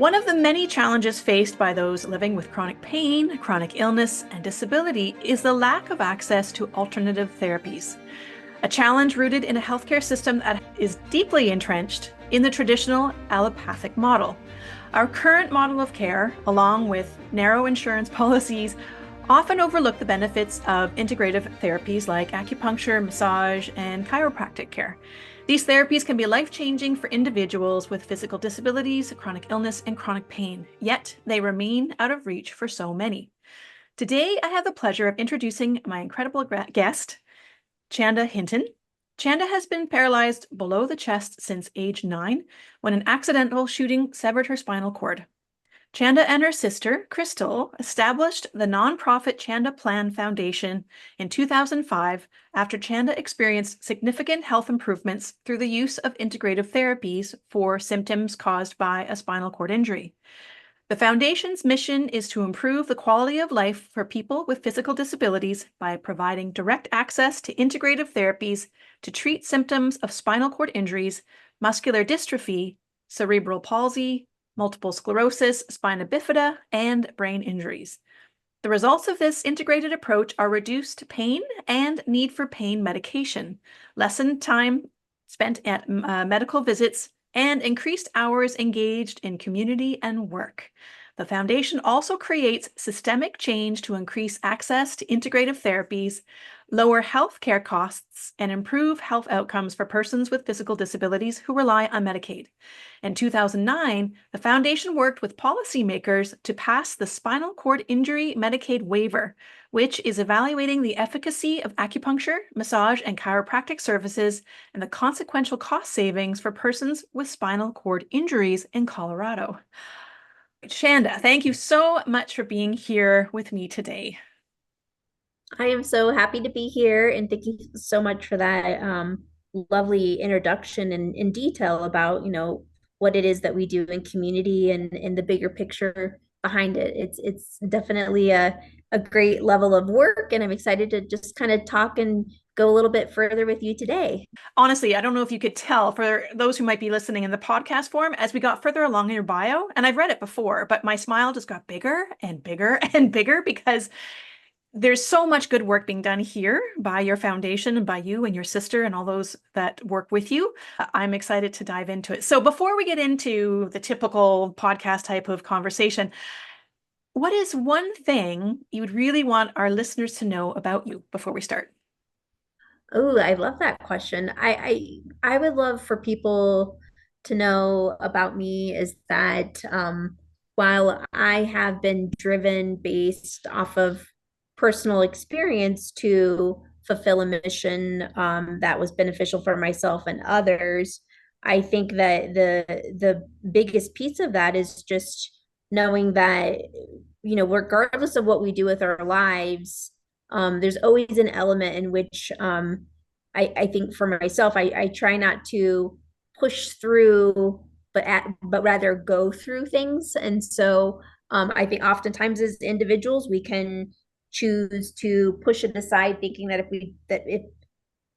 One of the many challenges faced by those living with chronic pain, chronic illness, and disability is the lack of access to alternative therapies. A challenge rooted in a healthcare system that is deeply entrenched in the traditional allopathic model. Our current model of care, along with narrow insurance policies, often overlook the benefits of integrative therapies like acupuncture, massage, and chiropractic care. These therapies can be life-changing for individuals with physical disabilities, chronic illness, and chronic pain, yet they remain out of reach for so many. Today, I have the pleasure of introducing my incredible guest, Chanda Hinton. Chanda has been paralyzed below the chest since age 9 when an accidental shooting severed her spinal cord. Chanda and her sister, Crystal, established the nonprofit Chanda Plan Foundation in 2005 after Chanda experienced significant health improvements through the use of integrative therapies for symptoms caused by a spinal cord injury. The foundation's mission is to improve the quality of life for people with physical disabilities by providing direct access to integrative therapies to treat symptoms of spinal cord injuries, muscular dystrophy, cerebral palsy, multiple sclerosis, spina bifida, and brain injuries. The results of this integrated approach are reduced pain and need for pain medication, lessened time spent at medical visits, and increased hours engaged in community and work. The foundation also creates systemic change to increase access to integrative therapies, lower healthcare costs, and improve health outcomes for persons with physical disabilities who rely on Medicaid. In 2009, the foundation worked with policymakers to pass the Spinal Cord Injury Medicaid Waiver, which is evaluating the efficacy of acupuncture, massage, and chiropractic services and the consequential cost savings for persons with spinal cord injuries in Colorado. Chanda, thank you so much for being here with me today. I am so happy to be here, and thank you so much for that lovely introduction and in detail about, what it is that we do in community and the bigger picture behind it. It's definitely a great level of work, and I'm excited to just kind of talk and go a little bit further with you today. Honestly, I don't know if you could tell for those who might be listening in the podcast form, as we got further along in your bio, and I've read it before, but my smile just got bigger and bigger and bigger because there's so much good work being done here by your foundation and by you and your sister and all those that work with you. I'm excited to dive into it. So before we get into the typical podcast type of conversation, what is one thing you would really want our listeners to know about you before we start? Oh, I love that question. I would love for people to know about me is that while I have been driven based off of personal experience to fulfill a mission that was beneficial for myself and others, I think that the biggest piece of that is just knowing that, regardless of what we do with our lives, there's always an element in which I think for myself, I try not to push through, but rather go through things. And so I think oftentimes as individuals, we can choose to push it aside, thinking that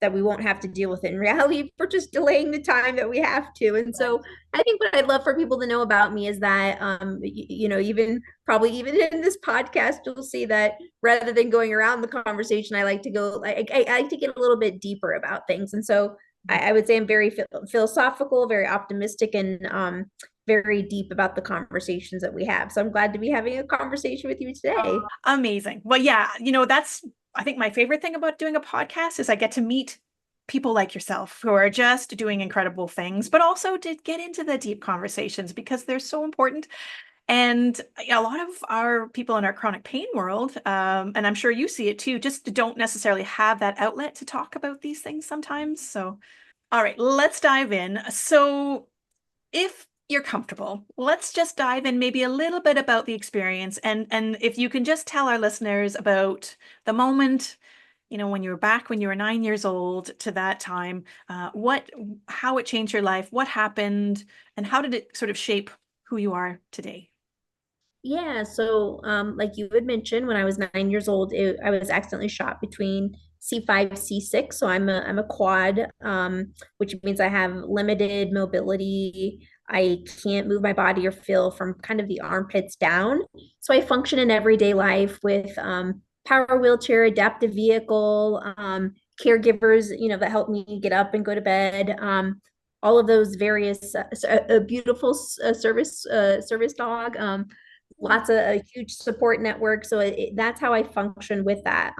that we won't have to deal with it. In reality, we're just delaying the time that we have to. And so I think what I'd love for people to know about me is that, even probably even in this podcast, you'll see that rather than going around the conversation, I like to go, I like to get a little bit deeper about things. And so I would say I'm very philosophical, very optimistic, and very deep about the conversations that we have. So I'm glad to be having a conversation with you today. Amazing. Well, yeah, that's, I think my favorite thing about doing a podcast is I get to meet people like yourself who are just doing incredible things, but also to get into the deep conversations because they're so important. And a lot of our people in our chronic pain world, and I'm sure you see it too, just don't necessarily have that outlet to talk about these things sometimes. So, all right, let's dive in. So, if you're comfortable, let's just dive in maybe a little bit about the experience and if you can just tell our listeners about the moment, when you were back when you were 9 years old to that time, how it changed your life, what happened, and how did it sort of shape who you are today? Yeah, so like you had mentioned, when I was 9 years old, I was accidentally shot between C5, C6. So I'm a quad, which means I have limited mobility. I can't move my body or feel from kind of the armpits down. So I function in everyday life with power wheelchair, adaptive vehicle, caregivers, that help me get up and go to bed. All of those various, a beautiful service dog, lots of a huge support network. So that's how I function with that.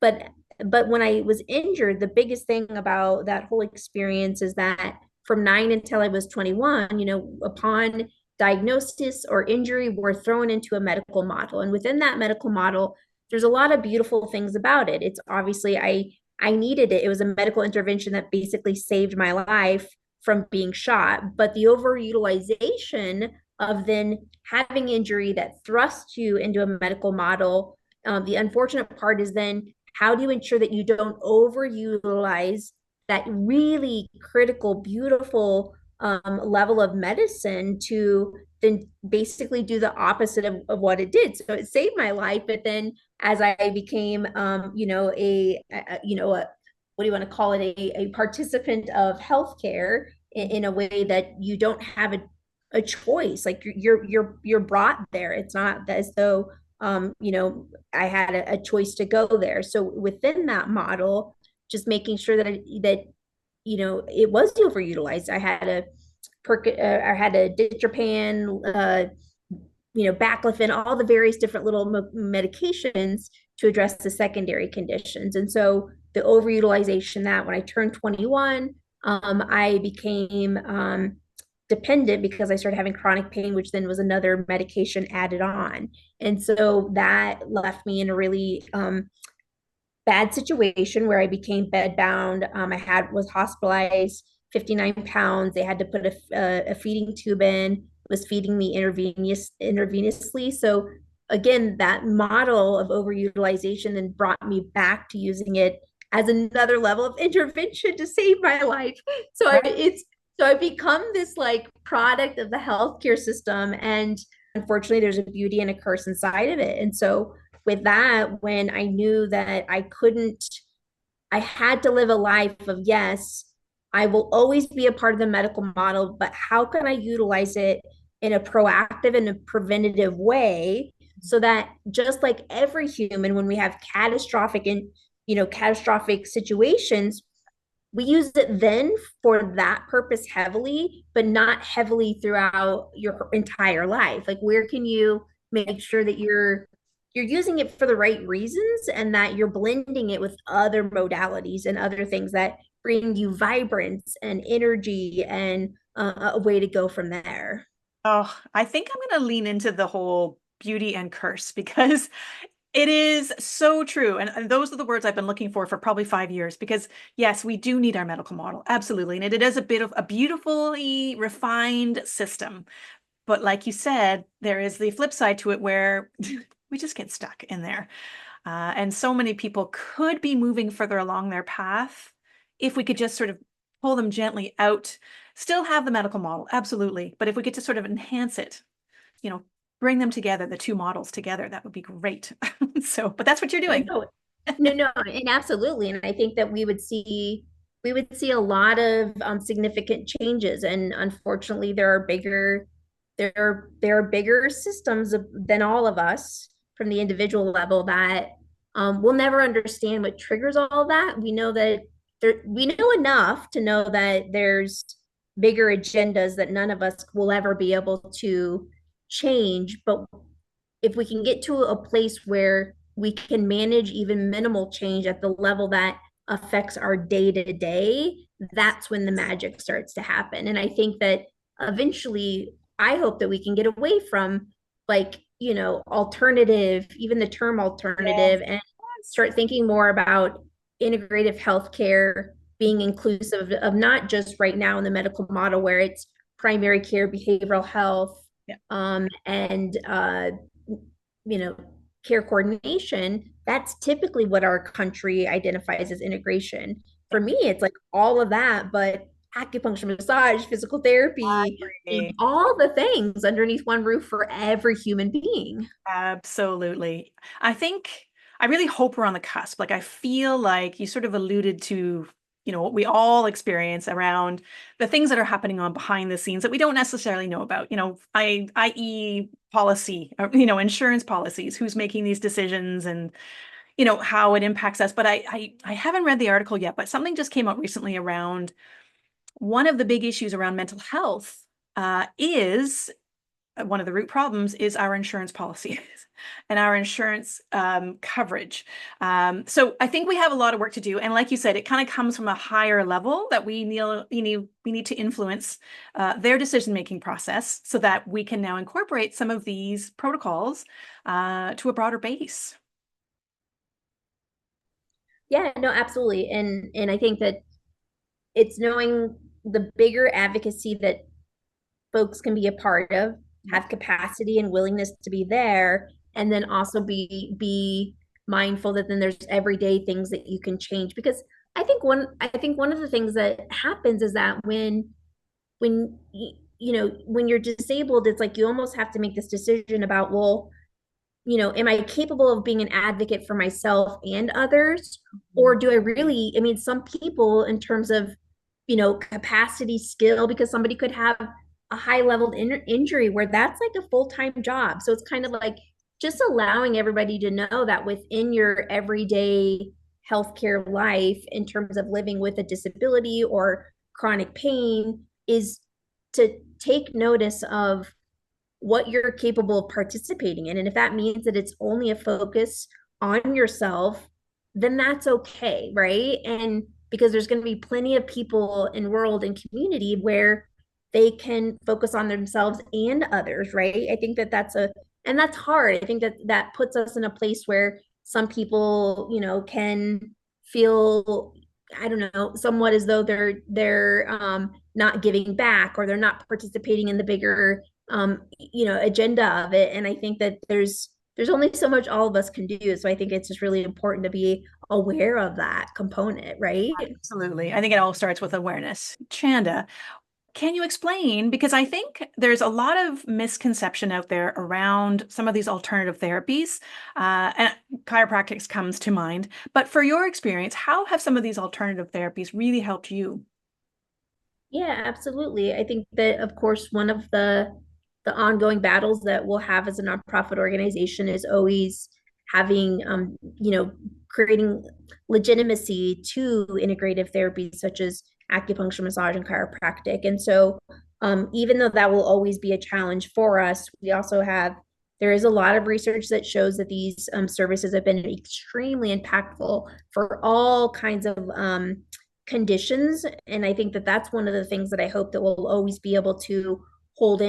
But when I was injured, the biggest thing about that whole experience is that from 9 until I was 21, upon diagnosis or injury, we're thrown into a medical model. And within that medical model, there's a lot of beautiful things about it. It's obviously I needed it. It was a medical intervention that basically saved my life from being shot. But the overutilization of then having injury that thrusts you into a medical model, the unfortunate part is then how do you ensure that you don't overutilize that really critical, beautiful level of medicine to then basically do the opposite of what it did. So it saved my life, but then as I became, what do you want to call it, a participant of healthcare in a way that you don't have a choice. Like you're brought there. It's not as though I had a choice to go there. So within that model, just making sure that it was overutilized. I had a ditropan, baclofen, all the various different little medications to address the secondary conditions. And so the overutilization, that when I turned 21, I became dependent because I started having chronic pain, which then was another medication added on. And so that left me in a really bad situation where I became bedbound. Was hospitalized, 59 pounds. They had to put a feeding tube in, was feeding me intravenously. So again, that model of overutilization then brought me back to using it as another level of intervention to save my life. So I've become this like product of the healthcare system. And unfortunately, there's a beauty and a curse inside of it. And so with that, when I knew that I had to live a life of, yes, I will always be a part of the medical model, but how can I utilize it in a proactive and a preventative way so that just like every human, when we have catastrophic situations, we use it then for that purpose heavily, but not heavily throughout your entire life. Like where can you make sure that you're using it for the right reasons and that you're blending it with other modalities and other things that bring you vibrance and energy and a way to go from there. Oh, I think I'm going to lean into the whole beauty and curse because it is so true. And those are the words I've been looking for probably 5 years because yes, we do need our medical model. Absolutely. And it is a bit of a beautifully refined system. But like you said, there is the flip side to it where we just get stuck in there. And so many people could be moving further along their path if we could just sort of pull them gently out, still have the medical model, absolutely. But if we could just sort of enhance it, bring them together, the two models together, that would be great. But that's what you're doing. No, and absolutely. And I think that we would see a lot of significant changes. And unfortunately, there are bigger systems than all of us from the individual level that we'll never understand what triggers all that. We know enough to know that there's bigger agendas that none of us will ever be able to change. But if we can get to a place where we can manage even minimal change at the level that affects our day to day, that's when the magic starts to happen. And I think that eventually, I hope that we can get away from alternative, even the term alternative, and start thinking more about integrative healthcare being inclusive of not just right now in the medical model where it's primary care, behavioral health, and care coordination. That's typically what our country identifies as integration. For me, it's like all of that, but acupuncture, massage, physical therapy, all the things underneath one roof for every human being. Absolutely. I really hope we're on the cusp. Like I feel like you sort of alluded to, what we all experience around the things that are happening on behind the scenes that we don't necessarily know about, i.e. policy, insurance policies, who's making these decisions and, how it impacts us. But I haven't read the article yet, but something just came out recently around one of the big issues around mental health is one of the root problems is our insurance policies and our insurance coverage. So I think we have a lot of work to do. And like you said, it kind of comes from a higher level that we need to influence their decision-making process so that we can now incorporate some of these protocols to a broader base. Yeah, no, absolutely. And I think that it's knowing the bigger advocacy that folks can be a part of, have capacity and willingness to be there, and then also be mindful that then there's everyday things that you can change. Because I think one of the things that happens is that when you're disabled, it's like you almost have to make this decision about, well, am I capable of being an advocate for myself and others? Or do I really, I mean, some people in terms of, capacity, skill, because somebody could have a high level injury where that's like a full-time job. So it's kind of like just allowing everybody to know that within your everyday healthcare life, in terms of living with a disability or chronic pain, is to take notice of what you're capable of participating in. And if that means that it's only a focus on yourself, then that's okay, right? And because there's going to be plenty of people in world and community where they can focus on themselves and others, right? I think that and that's hard. I think that that puts us in a place where some people, can feel, I don't know, somewhat as though they're not giving back, or they're not participating in the bigger agenda of it. And I think that there's only so much all of us can do. So I think it's just really important to be aware of that component, right? Absolutely. I think it all starts with awareness. Chanda, can you explain? Because I think there's a lot of misconception out there around some of these alternative therapies, and chiropractic comes to mind. But for your experience, how have some of these alternative therapies really helped you? Yeah, absolutely. I think that, of course, one of the ongoing battles that we'll have as a nonprofit organization is always having, creating legitimacy to integrative therapies such as acupuncture, massage, and chiropractic. And so, even though that will always be a challenge for us, there is a lot of research that shows that these services have been extremely impactful for all kinds of conditions. And I think that that's one of the things that I hope that we'll always be able to hold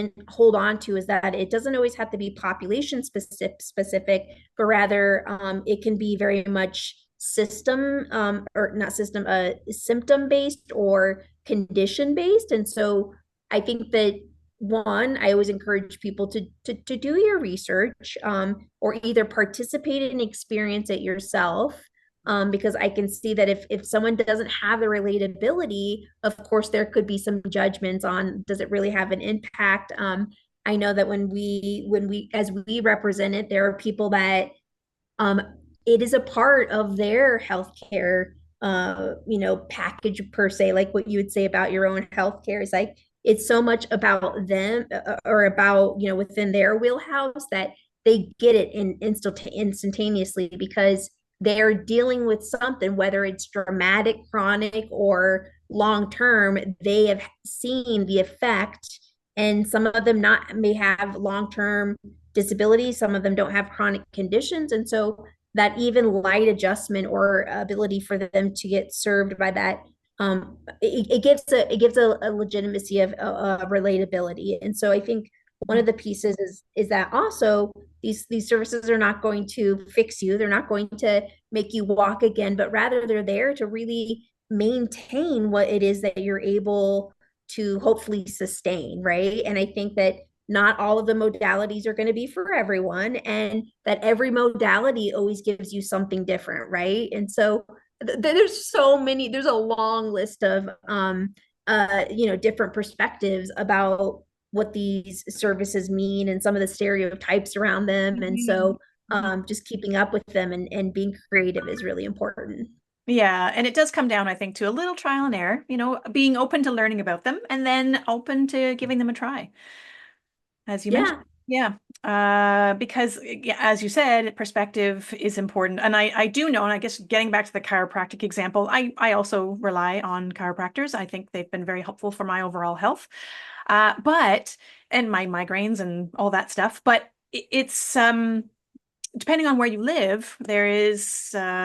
on to, is that it doesn't always have to be population specific, but rather it can be very much system or not system symptom based or condition based. And so I think that, one, I always encourage people to do your research, or either participate and experience it yourself, because I can see that if someone doesn't have the relatability, of course, there could be some judgments on, does it really have an impact? I know that as we represent it, there are people that um, it is a part of their healthcare, package per se, like what you would say about your own healthcare is like, it's so much about them, or about, within their wheelhouse, that they get it instantaneously, because they're dealing with something, whether it's dramatic, chronic, or long term. They have seen the effect, and some of them not may have long term disability. Some of them don't have chronic conditions, and so that even light adjustment or ability for them to get served by that, it gives a legitimacy of relatability. And so I think one of the pieces is that also these services are not going to fix you. They're not going to make you walk again, but rather they're there to really maintain what it is that you're able to hopefully sustain, right? And I think that not all of the modalities are going to be for everyone, and that every modality always gives you something different, right? And so there's a long list of different perspectives about what these services mean and some of the stereotypes around them. And so just keeping up with them and being creative is really important. Yeah, and it does come down, I think, to a little trial and error, being open to learning about them and then open to giving them a try, as you mentioned. Yeah. Yeah, because yeah, as you said, perspective is important. And I do know, and I guess getting back to the chiropractic example, I also rely on chiropractors. I think they've been very helpful for my overall health, but and my migraines and all that stuff. But it's depending on where you live, there is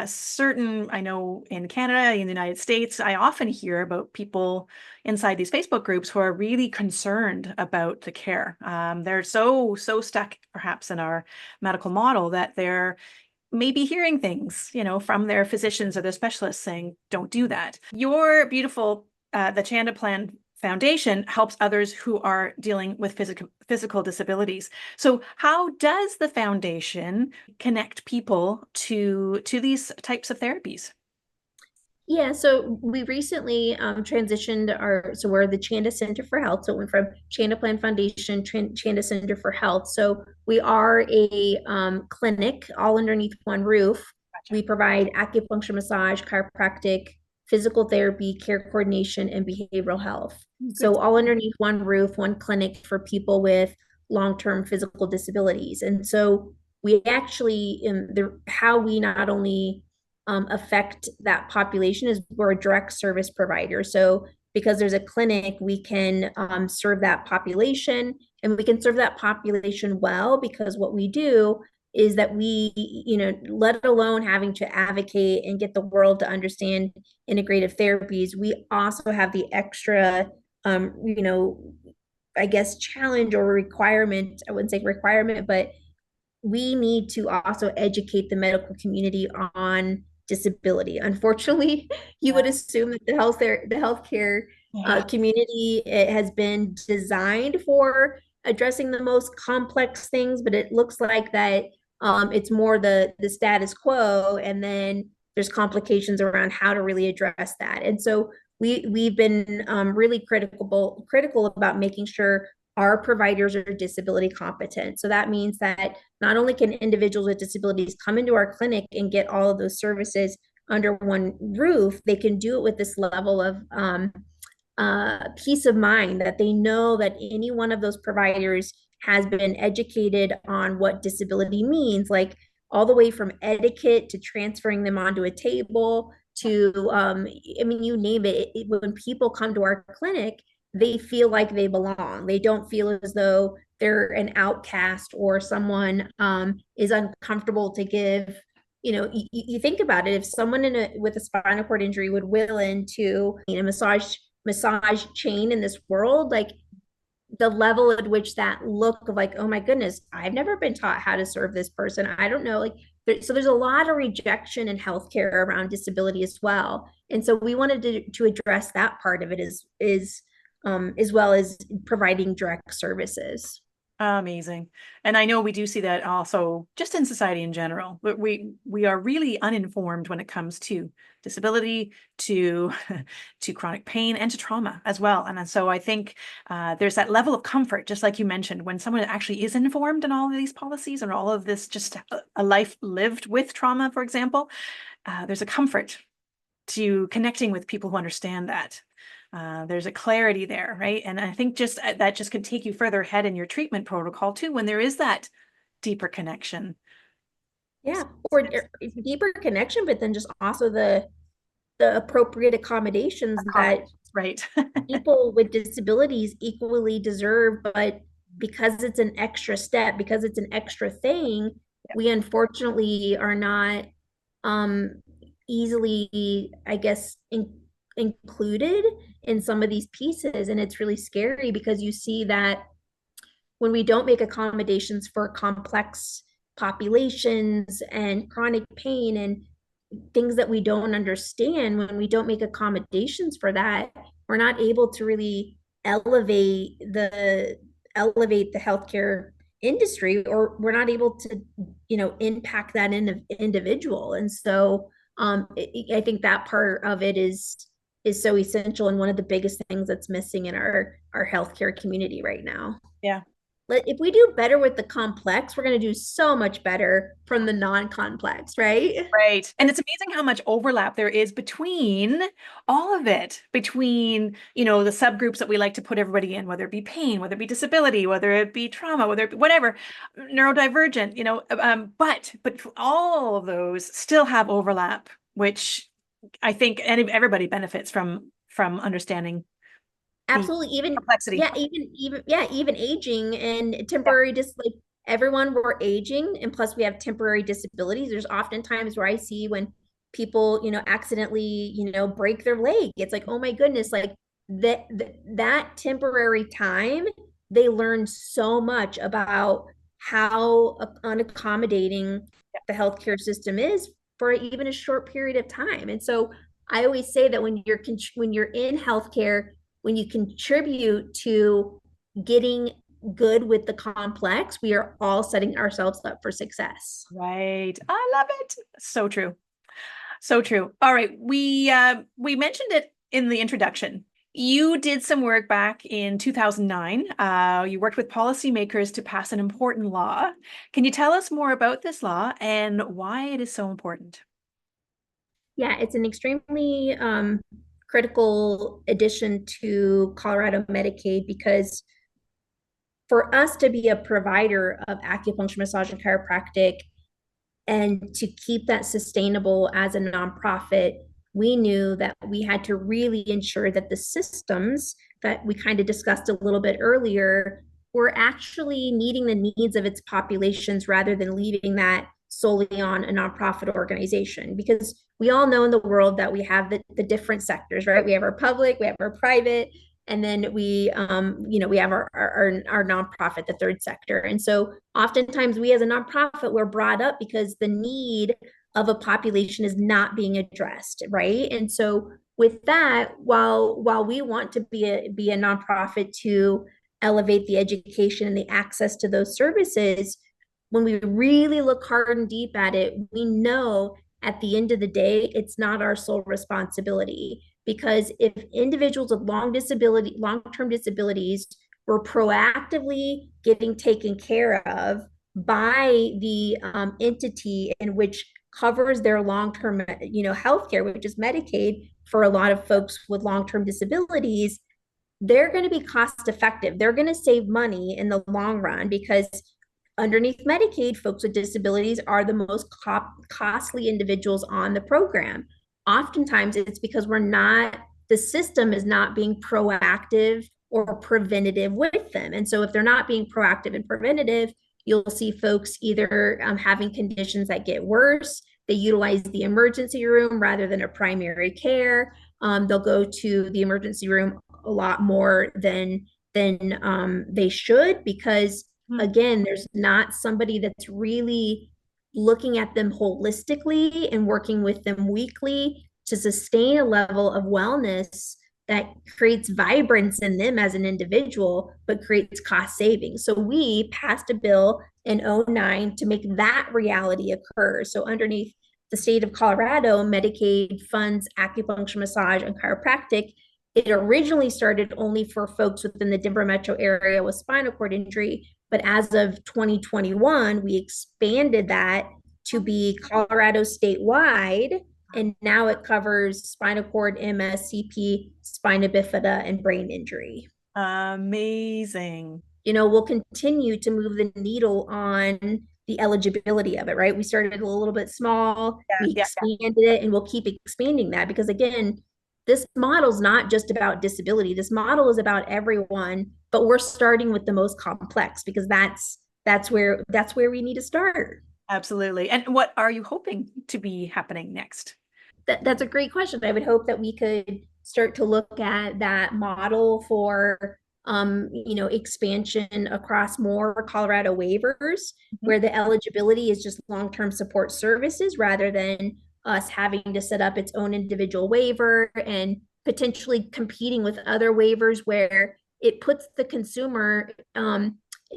certain, I know in Canada, in the United States, I often hear about people inside these Facebook groups who are really concerned about the care. They're so stuck perhaps in our medical model that they're maybe hearing things, from their physicians or their specialists saying, don't do that. Your beautiful, the Chanda Plan Foundation helps others who are dealing with physical disabilities. So how does the foundation connect people to these types of therapies? Yeah, so we recently transitioned so we're the Chanda Center for Health. So it went from Chanda Plan Foundation, Chanda Center for Health. So we are a clinic all underneath one roof. Gotcha. We provide acupuncture, massage, chiropractic, physical therapy, care coordination, and behavioral health. Good. So all underneath one roof, one clinic for people with long-term physical disabilities. And so we actually, how we not only affect that population is we're a direct service provider. So because there's a clinic, we can serve that population, and we can serve that population well because what we do is that we, let alone having to advocate and get the world to understand integrative therapies, we also have the extra, I guess, challenge or requirement. I wouldn't say requirement, but we need to also educate the medical community on disability. Unfortunately, you would assume that the healthcare Yeah. community, it has been designed for addressing the most complex things, but it looks like that it's more the status quo, and then there's complications around how to really address that. And so we've been really critical about making sure our providers are disability competent. So that means that not only can individuals with disabilities come into our clinic and get all of those services under one roof, they can do it with this level of peace of mind that they know that any one of those providers has been educated on what disability means, like all the way from etiquette to transferring them onto a table to, I mean, you name it. When people come to our clinic, they feel like they belong. They don't feel as though they're an outcast or someone is uncomfortable to give. You think about it. If someone with a spinal cord injury would willing to massage chain in this world, like the level at which that look of like, oh my goodness, I've never been taught how to serve this person. I don't know. Like, so there's a lot of rejection in healthcare around disability as well. And so we wanted to address that part of it as well as providing direct services. Amazing. And I know we do see that also just in society in general. We are really uninformed when it comes to disability, to to chronic pain, and to trauma as well. And so I think there's that level of comfort, just like you mentioned, when someone actually is informed in all of these policies and all of this, just a life lived with trauma, for example, there's a comfort to connecting with people who understand that. There's a clarity there, right? And I think just that just can take you further ahead in your treatment protocol too, when there is that deeper connection. Yeah, or deeper connection, but then just also the appropriate accommodations that Accommodations, right? people with disabilities equally deserve, but because it's an extra step, because it's an extra thing, we unfortunately are not um easily, I guess, included in some of these pieces. And it's really scary because you see that when we don't make accommodations for complex populations and chronic pain and things that we don't understand, when we don't make accommodations for that, we're not able to really elevate the healthcare industry, or we're not able to, impact that individual. And so I think that part of it is so essential and one of the biggest things that's missing in our healthcare community right now. Yeah. if we do better with the complex, we're going to do so much better from the non-complex, right? Right. And it's amazing how much overlap there is between all of it, between, the subgroups that we like to put everybody in, whether it be pain, whether it be disability, whether it be trauma, whether it be whatever, neurodivergent, but all of those still have overlap, which I think everybody benefits from understanding the Absolutely. Even complexity. yeah, even aging and Yeah. temporary like everyone we're aging, and plus we have temporary disabilities. There's often times where I see when people, accidentally, break their leg. It's like, oh my goodness, like that temporary time, they learn so much about how unaccommodating the healthcare system is for even a short period of time. And so I always say that when you're in healthcare, when you contribute to getting good with the complex, we are all setting ourselves up for success. Right. I love it. So true. So true. All right. We mentioned it in the introduction. You did some work back in 2009. You worked with policymakers to pass an important law. Can you tell us more about this law and why it is so important? Yeah, it's an extremely critical addition to Colorado Medicaid because for us to be a provider of acupuncture, massage, and chiropractic, and to keep that sustainable as a nonprofit, we knew that we had to really ensure that the systems that we kind of discussed a little bit earlier were actually meeting the needs of its populations rather than leaving that solely on a nonprofit organization. Because we all know in the world that we have the different sectors, right? We have our public, we have our private, and then we have our nonprofit, the third sector. And so oftentimes we as a nonprofit, we're brought up because the need of a population is not being addressed, right? And so with that, while we want to be a nonprofit to elevate the education and the access to those services, when we really look hard and deep at it, we know at the end of the day, it's not our sole responsibility. Because if individuals with long-term disabilities were proactively getting taken care of by the entity in which covers their long-term, healthcare, which is Medicaid for a lot of folks with long-term disabilities, they're going to be cost effective. They're going to save money in the long run because underneath Medicaid, folks with disabilities are the most costly individuals on the program. Oftentimes, it's because the system is not being proactive or preventative with them. And so, if they're not being proactive and preventative, you'll see folks either having conditions that get worse. They utilize the emergency room rather than a primary care. They'll go to the emergency room a lot more than they should because Hmm. again, there's not somebody that's really looking at them holistically and working with them weekly to sustain a level of wellness that creates vibrance in them as an individual, but creates cost savings. So we passed a bill in '09 to make that reality occur. So underneath the state of Colorado, Medicaid funds acupuncture, massage, and chiropractic. It originally started only for folks within the Denver metro area with spinal cord injury, but as of 2021, we expanded that to be Colorado statewide. And now it covers spinal cord, MS, CP, spina bifida, and brain injury. Amazing. We'll continue to move the needle on the eligibility of it, right? We started a little bit small, Yeah, we yeah, yeah. expanded it, and we'll keep expanding that because, again, this model is not just about disability. This model is about everyone, but we're starting with the most complex because that's where we need to start. Absolutely. And what are you hoping to be happening next? That's a great question. I would hope that we could start to look at that model for expansion across more Colorado waivers Mhm. where the eligibility is just long-term support services rather than us having to set up its own individual waiver and potentially competing with other waivers where it puts the consumer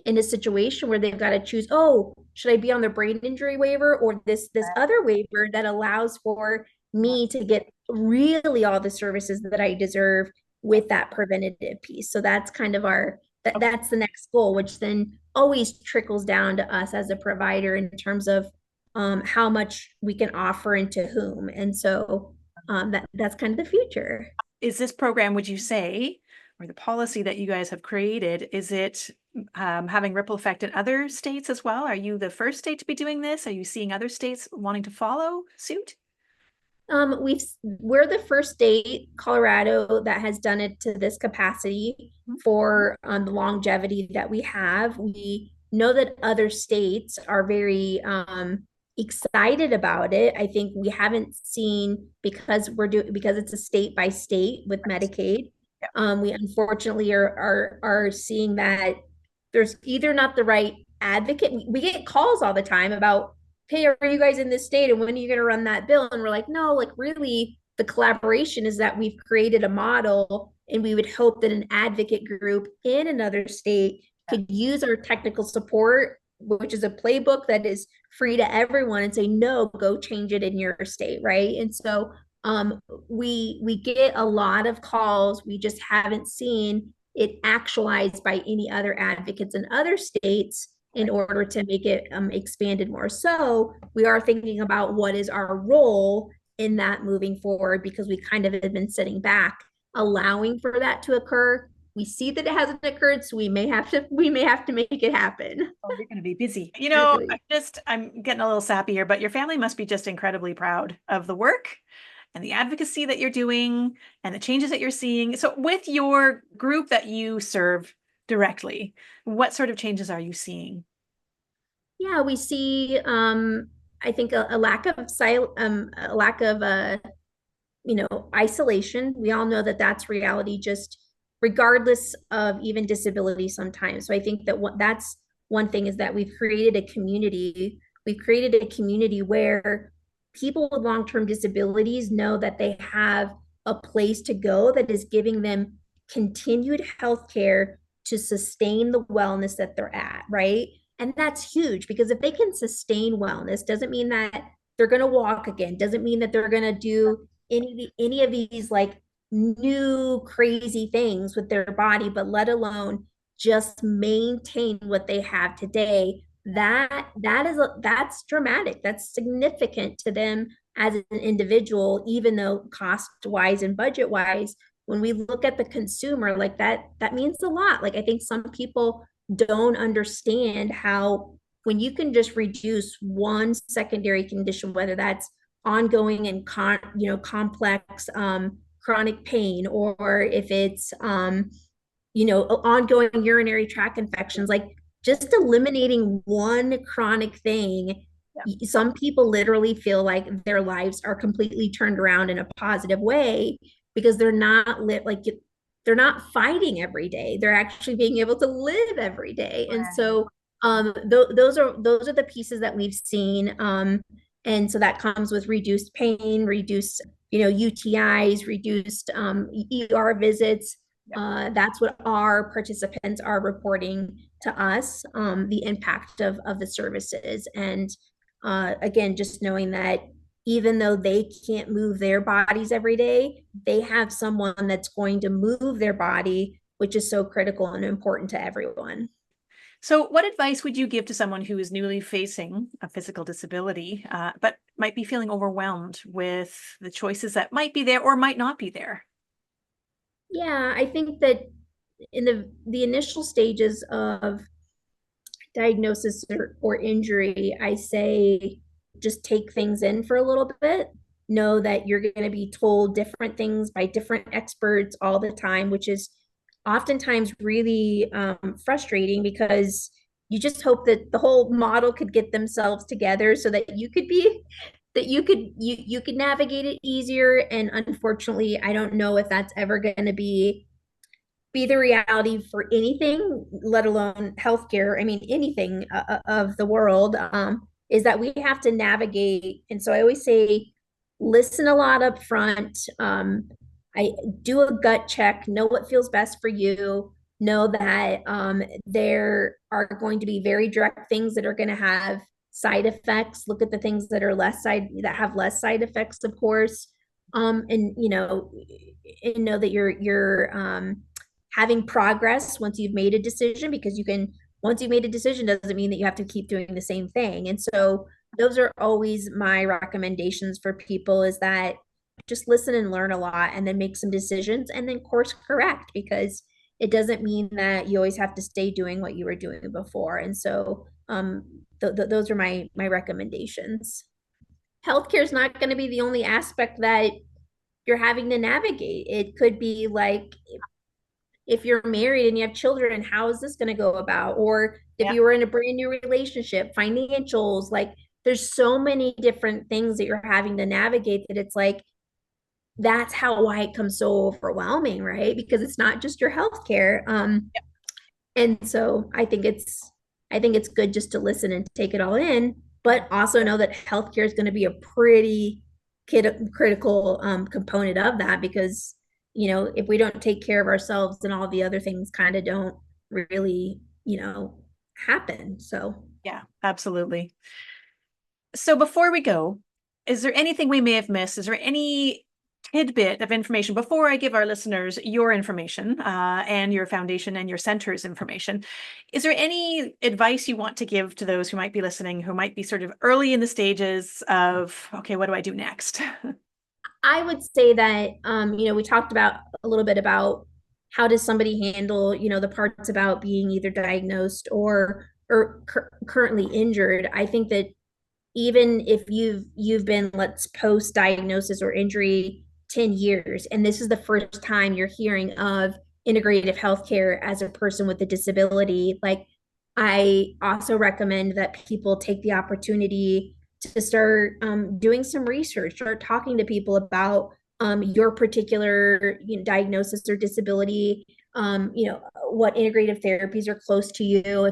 in a situation where they've got to choose, oh, should I be on the brain injury waiver or this other waiver that allows for me to get really all the services that I deserve with that preventative piece. So That's the next goal, which then always trickles down to us as a provider in terms of how much we can offer and to whom. And so that's kind of the future. Is this program, would you say, or the policy that you guys have created, is it having ripple effect in other states as well? Are you the first state to be doing this? Are you seeing other states wanting to follow suit? We're the first state, Colorado, that has done it to this capacity Mhm. for the longevity that we have. We know that other states are very excited about it. I think we haven't seen because it's a state by state with Medicaid. Yeah. We unfortunately are seeing that there's either not the right advocate. We get calls all the time about, hey, are you guys in this state? And when are you going to run that bill? And we're like, no, like really, the collaboration is that we've created a model and we would hope that an advocate group in another state could use our technical support, which is a playbook that is free to everyone, and say, no, go change it in your state, right? And so we get a lot of calls. We just haven't seen it actualized by any other advocates in other states in order to make it expanded more. So we are thinking about what is our role in that moving forward, because we kind of have been sitting back, allowing for that to occur. We see that it hasn't occurred, so we may have to make it happen. Oh, you're going to be busy. Exactly. I'm getting a little sappy here, but your family must be just incredibly proud of the work and the advocacy that you're doing and the changes that you're seeing. So, with your group that you serve directly, what sort of changes are you seeing? Yeah, we see I think a lack of a lack of isolation. We all know that that's reality, just regardless of even disability sometimes. So I think that that's one thing, is that we've created a community. We've created a community where people with long-term disabilities know that they have a place to go that is giving them continued health care to sustain the wellness that they're at, right? And that's huge, because if they can sustain wellness, doesn't mean that they're going to walk again, doesn't mean that they're going to do any of these like new crazy things with their body, but let alone just maintain what they have today. That's dramatic. That's significant to them as an individual, even though cost wise and budget wise, when we look at the consumer, like that means a lot. Like I think some people don't understand how, when you can just reduce one secondary condition, whether that's ongoing and complex chronic pain, or if it's ongoing urinary tract infections, like just eliminating one chronic thing, Yeah. some people literally feel like their lives are completely turned around in a positive way, because they're not fighting every day. They're actually being able to live every day. And Right. so those are the pieces that we've seen. And so that comes with reduced pain, reduced UTIs, reduced ER visits. Yeah. That's what our participants are reporting to us, the impact of the services. And again, just knowing that even though they can't move their bodies every day, they have someone that's going to move their body, which is so critical and important to everyone. So, what advice would you give to someone who is newly facing a physical disability, but might be feeling overwhelmed with the choices that might be there or might not be there? Yeah, I think that in the initial stages of diagnosis or injury, I say just take things in for a little bit. Know that you're going to be told different things by different experts all the time, which is oftentimes really frustrating, because you just hope that the whole model could get themselves together so that you could navigate it easier. And unfortunately, I don't know if that's ever going to be the reality for anything, let alone healthcare. I mean, anything of the world, is that we have to navigate. And so I always say, listen a lot up front. I do a gut check, know what feels best for you, know that there are going to be very direct things that are going to have side effects. Look at the things that are that have less side effects, of course. And know that you're having progress once you've made a decision, because you can, once you've made a decision doesn't mean that you have to keep doing the same thing. And so those are always my recommendations for people, is that just listen and learn a lot and then make some decisions and then course correct, because it doesn't mean that you always have to stay doing what you were doing before. And so those are my recommendations. Healthcare is not going to be the only aspect that you're having to navigate. It could be like, if you're married and you have children, how is this going to go about? Or if Yeah. you were in a brand new relationship, financials, like there's so many different things that you're having to navigate, that it's like, that's how why it comes so overwhelming, right? Because it's not just your healthcare. And so I think it's good just to listen and take it all in, but also know that healthcare is going to be a pretty critical component of that, because if we don't take care of ourselves, then all the other things kind of don't really happen. So Yeah, absolutely. So before we go, is there anything we may have missed? Is there any tidbit of information before I give our listeners your information and your foundation and your center's information? Is there any advice you want to give to those who might be listening, who might be sort of early in the stages of, okay, what do I do next? I would say that we talked about a little bit about how does somebody handle, the parts about being either diagnosed or currently injured. I think that even if you've been, let's post diagnosis or injury 10 years, and this is the first time you're hearing of integrative healthcare as a person with a disability, like, I also recommend that people take the opportunity to start doing some research, start talking to people about your particular diagnosis or disability, what integrative therapies are close to you.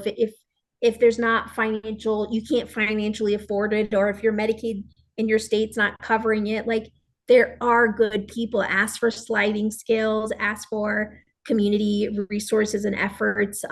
If there's not financial, you can't financially afford it, or if your Medicaid in your state's not covering it, like, there are good people. Ask for sliding scales, ask for community resources and efforts.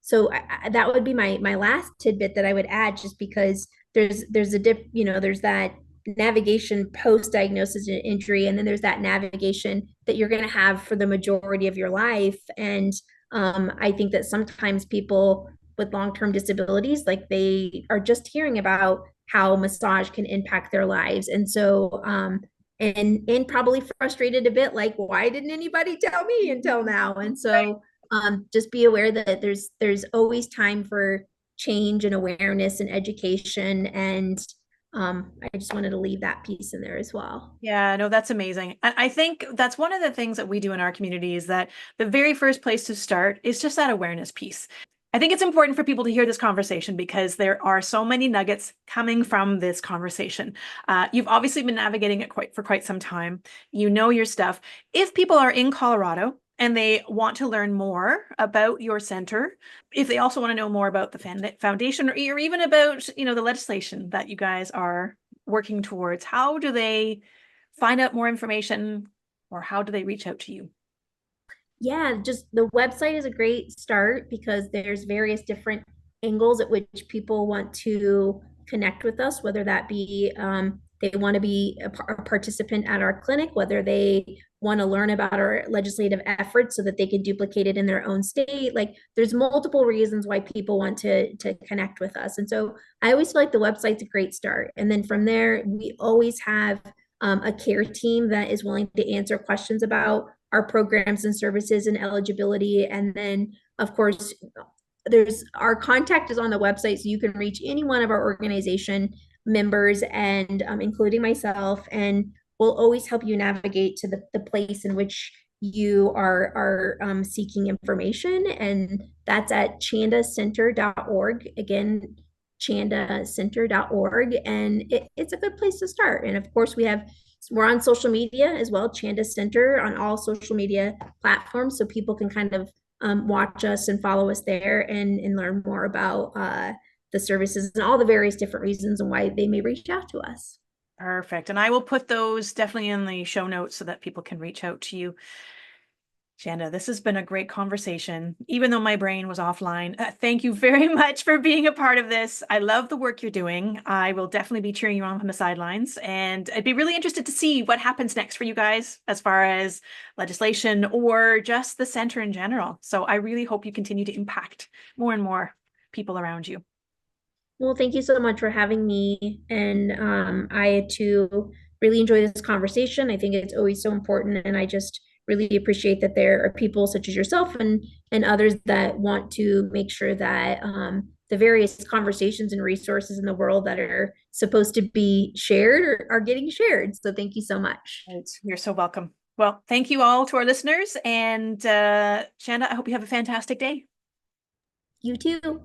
So that would be my last tidbit that I would add, just because there's a dip, there's that navigation post diagnosis and injury, and then there's that navigation that you're going to have for the majority of your life. And I think that sometimes people with long-term disabilities, like, they are just hearing about how massage can impact their lives, and so and probably frustrated a bit, like, why didn't anybody tell me until now? And so just be aware that there's always time for change and awareness and education. And I just wanted to leave that piece in there as well. Yeah, no, that's amazing. I think that's one of the things that we do in our community, is that the very first place to start is just that awareness piece. I think it's important for people to hear this conversation, because there are so many nuggets coming from this conversation. You've obviously been navigating it for quite some time. You know your stuff. If people are in Colorado and they want to learn more about your center, if they also want to know more about the foundation, or even about, the legislation that you guys are working towards, how do they find out more information, or how do they reach out to you? Yeah, just the website is a great start, because there's various different angles at which people want to connect with us, whether that be they want to be a participant at our clinic, whether they want to learn about our legislative efforts so that they can duplicate it in their own state. Like, there's multiple reasons why people want to connect with us. And so I always feel like the website's a great start. And then from there, we always have a care team that is willing to answer questions about our programs and services and eligibility. And then, of course, there's our contact is on the website, so you can reach any one of our organization members, and including myself, and we'll always help you navigate to the place in which you are seeking information. And that's at chandacenter.org. Again, chandacenter.org. And it's a good place to start. And of course, we're on social media as well, Chanda Center on all social media platforms, so people can kind of watch us and follow us there, and learn more about the services and all the various different reasons and why they may reach out to us. Perfect. And I will put those definitely in the show notes so that people can reach out to you. Chanda, this has been a great conversation, even though my brain was offline. Thank you very much for being a part of this. I love the work you're doing. I will definitely be cheering you on from the sidelines, and I'd be really interested to see what happens next for you guys as far as legislation or just the center in general. So I really hope you continue to impact more and more people around you. Well, thank you so much for having me. And I too really enjoy this conversation. I think it's always so important. And I just really appreciate that there are people such as yourself and others that want to make sure that the various conversations and resources in the world that are supposed to be shared are getting shared. So thank you so much. Right. You're so welcome. Well, thank you all to our listeners. And Chanda, I hope you have a fantastic day. You too.